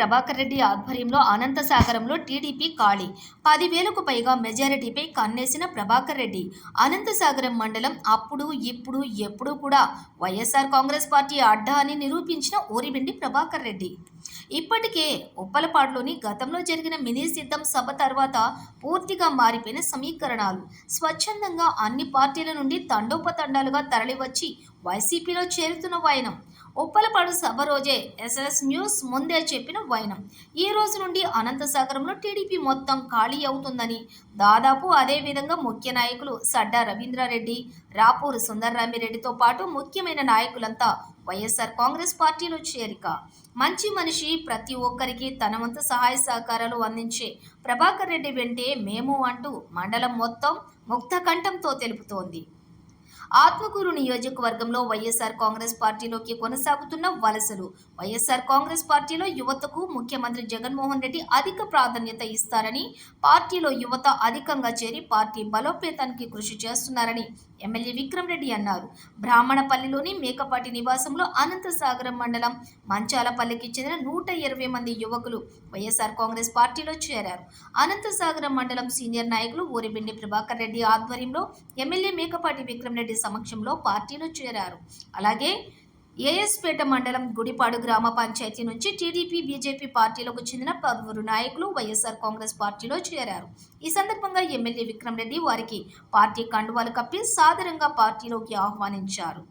ప్రభాకర్ రెడ్డి ఆధ్వర్యంలో అనంతసాగరంలో టీడీపీ ఖాళీ 10,000కు పైగా మెజారిటీపై కన్నేసిన ప్రభాకర్ రెడ్డి. అనంతసాగరం మండలం అప్పుడు ఇప్పుడు ఎప్పుడూ కూడా వైఎస్ఆర్ కాంగ్రెస్ పార్టీ అడ్డా అని నిరూపించిన ఊరిబిండి ప్రభాకర్ రెడ్డి. ఇప్పటికే ఉప్పలపాడులోని గతంలో జరిగిన మినీ సిద్ధం సభ తర్వాత పూర్తిగా మారిపోయిన సమీకరణాలు. స్వచ్ఛందంగా అన్ని పార్టీల నుండి తండోపతండాలుగా తరలివచ్చి వైసీపీలో చేరుతున్న వైనం. ఉప్పలపాడు సభ రోజే ఎస్ఎస్ న్యూస్ ముందే చెప్పిన వైనం. ఈ రోజు నుండి అనంతసాగరంలో టీడీపీ మొత్తం ఖాళీ అవుతుందని, దాదాపు అదే విధంగా ముఖ్య నాయకులు సడ్డా రవీంద్రారెడ్డి, రాపూరు సుందర్రామిరెడ్డితో పాటు ముఖ్యమైన నాయకులంతా వైఎస్ఆర్ కాంగ్రెస్ పార్టీలో చేరిక. మంచి మనిషి, ప్రతి ఒక్కరికి తన వంతు సహాయ సహకారాలు అందించే ప్రభాకర్ రెడ్డి వెంటే మేము అంటూ మండలం మొత్తం ముక్త కంఠంతో తెలుపుతోంది. ఆత్మకూరు నియోజకవర్గంలో వైఎస్ఆర్ కాంగ్రెస్ పార్టీలోకి కొనసాగుతున్న వలసలు. వైఎస్ఆర్ కాంగ్రెస్ పార్టీలో యువతకు ముఖ్యమంత్రి జగన్మోహన్ రెడ్డి అధిక ప్రాధాన్యత ఇస్తారని, పార్టీలో యువత అధికంగా చేరి పార్టీ బలోపేతానికి కృషి చేస్తున్నారని ఎమ్మెల్యే విక్రమ్ రెడ్డి అన్నారు. బ్రాహ్మణపల్లిలోని మేకపాటి నివాసంలో అనంతసాగరం మండలం మంచాలపల్లికి చెందిన 120 మంది యువకులు వైఎస్ఆర్ కాంగ్రెస్ పార్టీలో చేరారు. అనంతసాగరం మండలం సీనియర్ నాయకులు ఊరిబిండి ప్రభాకర్ రెడ్డి ఆధ్వర్యంలో ఎమ్మెల్యే మేకపాటి విక్రమ్ రెడ్డి సమక్షంలో పార్టీలో చేరారు. అలాగే ఏఎస్పేట మండలం గుడిపాడు గ్రామ పంచాయతీ నుంచి టీడీపీ, బీజేపీ పార్టీలకు చెందిన పలువురు నాయకులు వైఎస్ఆర్ కాంగ్రెస్ పార్టీలో చేరారు. ఈ సందర్భంగా ఎమ్మెల్యే విక్రమ్ రెడ్డి వారికి పార్టీ కండువాలు కప్పి సాదరంగా పార్టీలోకి ఆహ్వానించారు.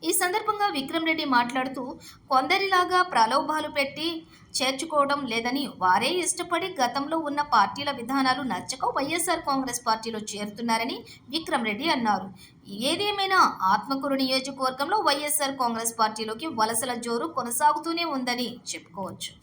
ఈ సందర్భంగా విక్రమ్ రెడ్డి మాట్లాడుతూ, కొందరిలాగా ప్రలోభాలు పెట్టి చేర్చుకోవడం లేదని, వారే ఇష్టపడి గతంలో ఉన్న పార్టీల విధానాలు నచ్చక వైఎస్ఆర్ కాంగ్రెస్ పార్టీలో చేరుతున్నారని విక్రమ్ రెడ్డి అన్నారు. ఏదేమైనా ఆత్మకూరు నియోజకవర్గంలో వైఎస్ఆర్ కాంగ్రెస్ పార్టీలోకి వలసల జోరు కొనసాగుతూనే ఉందని చెప్పుకోవచ్చు.